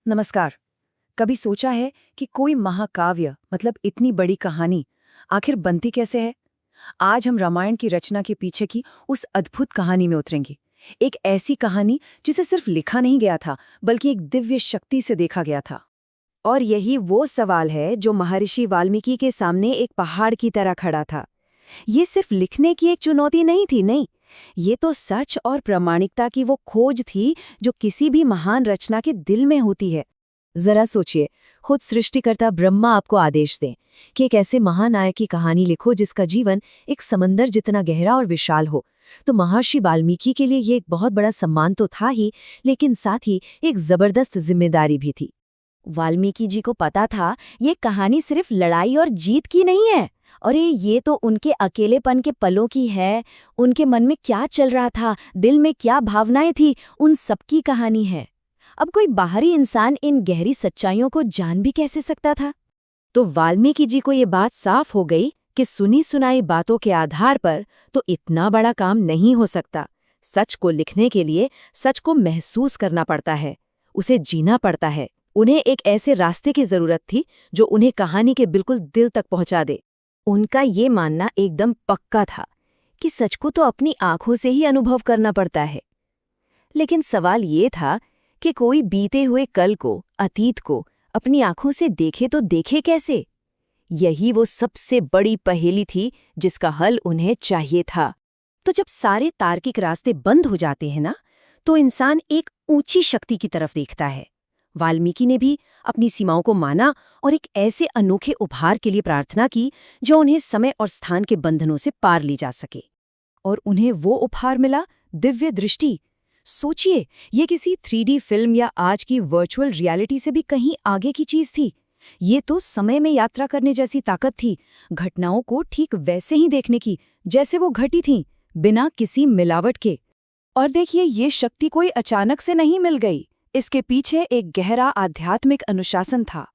नमस्कार। कभी सोचा है कि कोई महाकाव्य मतलब इतनी बड़ी कहानी आखिर बनती कैसे है? आज हम रामायण की रचना के पीछे की उस अद्भुत कहानी में उतरेंगे। एक ऐसी कहानी जिसे सिर्फ लिखा नहीं गया था, बल्कि एक दिव्य शक्ति से देखा गया था। और यही वो सवाल है जो महर्षि वाल्मीकि के सामने एक पहाड़ की तरह खड़ा था। ये सिर्फ लिखने की एक चुनौती नहीं थी, नहीं। ये तो सच और प्रामाणिकता की वो खोज थी जो किसी भी महान रचना के दिल में होती है। जरा सोचिए, खुद सृष्टिकर्ता ब्रह्मा आपको आदेश दें कि एक ऐसे महानायक की कहानी लिखो जिसका जीवन एक समंदर जितना गहरा और विशाल हो, तो महर्षि वाल्मीकि के लिए ये एक बहुत बड़ा सम्मान तो था ही, लेकिन साथ ही एक जबरदस्त जिम्मेदारी भी थी। वाल्मीकि जी को पता था ये कहानी सिर्फ लड़ाई और जीत की नहीं है, और ये तो उनके अकेलेपन के पलों की है। उनके मन में क्या चल रहा था, दिल में क्या भावनाएं थी, उन सबकी कहानी है। अब कोई बाहरी इंसान इन गहरी सच्चाइयों को जान भी कैसे सकता था? तो वाल्मीकि जी को ये बात साफ हो गई कि सुनी सुनाई बातों के आधार पर तो इतना बड़ा काम नहीं हो सकता। सच को लिखने के लिए सच को महसूस करना पड़ता है, उसे जीना पड़ता है। उन्हें एक ऐसे रास्ते की जरूरत थी जो उन्हें कहानी के बिल्कुल दिल तक पहुंचा दे। उनका ये मानना एकदम पक्का था कि सच को तो अपनी आंखों से ही अनुभव करना पड़ता है। लेकिन सवाल ये था कि कोई बीते हुए कल को, अतीत को अपनी आंखों से देखे तो देखे कैसे? यही वो सबसे बड़ी पहेली थी जिसका हल उन्हें चाहिए था। तो जब सारे तार्किक रास्ते बंद हो जाते हैं ना, तो इंसान एक ऊंची शक्ति की तरफ देखता है। वाल्मीकि ने भी अपनी सीमाओं को माना और एक ऐसे अनोखे उपहार के लिए प्रार्थना की जो उन्हें समय और स्थान के बंधनों से पार ले जा सके। और उन्हें वो उपहार मिला, दिव्य दृष्टि। सोचिए, ये किसी 3D फिल्म या आज की वर्चुअल रियलिटी से भी कहीं आगे की चीज थी। ये तो समय में यात्रा करने जैसी ताकत थी, घटनाओं को ठीक वैसे ही देखने की जैसे वो घटी थीं, बिना किसी मिलावट के। और देखिए, ये शक्ति कोई अचानक से नहीं मिल गई। इसके पीछे एक गहरा आध्यात्मिक अनुशासन था।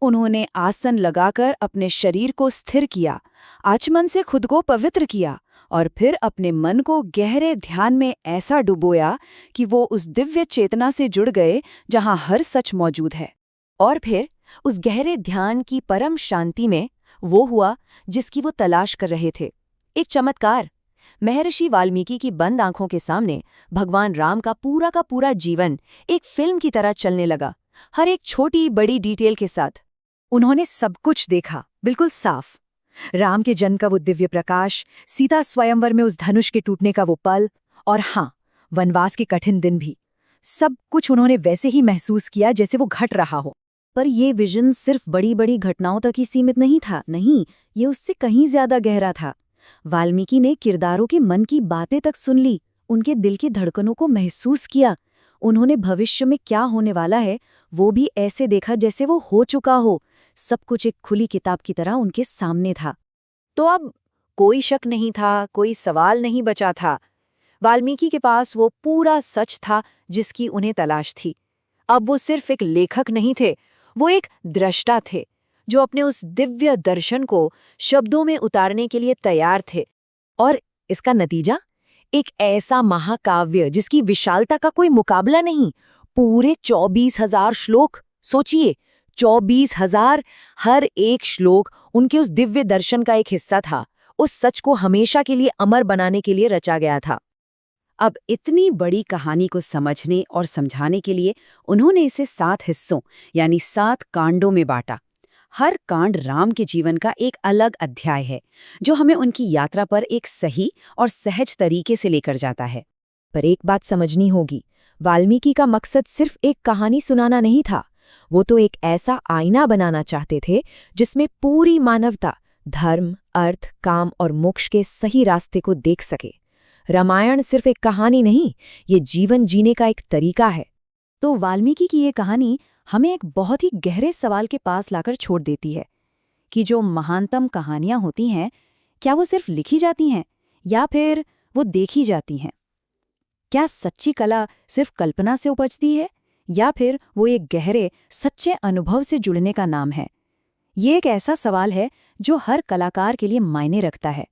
उन्होंने आसन लगाकर अपने शरीर को स्थिर किया, आचमन से खुद को पवित्र किया, और फिर अपने मन को गहरे ध्यान में ऐसा डुबोया कि वो उस दिव्य चेतना से जुड़ गए जहां हर सच मौजूद है। और फिर उस गहरे ध्यान की परम शांति में वो हुआ जिसकी वो तलाश कर रहे थे, एक चमत्कार। महर्षि वाल्मीकि की बंद आंखों के सामने भगवान राम का पूरा जीवन एक फिल्म की तरह चलने लगा, हर एक छोटी बड़ी डिटेल के साथ। उन्होंने सब कुछ देखा, बिल्कुल साफ। राम के जन्म का वो दिव्य प्रकाश, सीता स्वयंवर में उस धनुष के टूटने का वो पल, और हाँ, वनवास के कठिन दिन भी। सब कुछ उन्होंने वैसे ही महसूस किया जैसे वो घट रहा हो। पर ये विजन सिर्फ बड़ी बड़ी घटनाओं तक ही सीमित नहीं था, नहीं, ये उससे कहीं ज्यादा गहरा था। वाल्मीकि ने किरदारों के मन की बातें तक सुन ली, उनके दिल की धड़कनों को महसूस किया। उन्होंने भविष्य में क्या होने वाला है वो भी ऐसे देखा जैसे वो हो चुका हो। सब कुछ एक खुली किताब की तरह उनके सामने था। तो अब कोई शक नहीं था, कोई सवाल नहीं बचा था। वाल्मीकि के पास वो पूरा सच था जिसकी उन्हें तलाश थी। अब वो सिर्फ एक लेखक नहीं थे, वो एक दृष्टा थे जो अपने उस दिव्य दर्शन को शब्दों में उतारने के लिए तैयार थे। और इसका नतीजा, एक ऐसा महाकाव्य जिसकी विशालता का कोई मुकाबला नहीं। पूरे 24,000 श्लोक। सोचिए, 24,000। हर एक श्लोक उनके उस दिव्य दर्शन का एक हिस्सा था, उस सच को हमेशा के लिए अमर बनाने के लिए रचा गया था। अब इतनी बड़ी कहानी को समझने और समझाने के लिए उन्होंने इसे 7 हिस्सों यानी 7 कांडों में बांटा। हर कांड राम के जीवन का एक अलग अध्याय है जो हमें उनकी यात्रा पर एक सही और सहज तरीके से लेकर जाता है। पर एक बात समझनी होगी, वाल्मीकि का मकसद सिर्फ एक कहानी सुनाना नहीं था। वो तो एक ऐसा आईना बनाना चाहते थे जिसमें पूरी मानवता धर्म, अर्थ, काम और मोक्ष के सही रास्ते को देख सके। रामायण सिर्फ एक कहानी नहीं, ये जीवन जीने का एक तरीका है। तो वाल्मीकि की ये कहानी हमें एक बहुत ही गहरे सवाल के पास लाकर छोड़ देती है कि जो महानतम कहानियां होती हैं, क्या वो सिर्फ लिखी जाती हैं या फिर वो देखी जाती हैं? क्या सच्ची कला सिर्फ कल्पना से उपजती है या फिर वो एक गहरे सच्चे अनुभव से जुड़ने का नाम है? ये एक ऐसा सवाल है जो हर कलाकार के लिए मायने रखता है।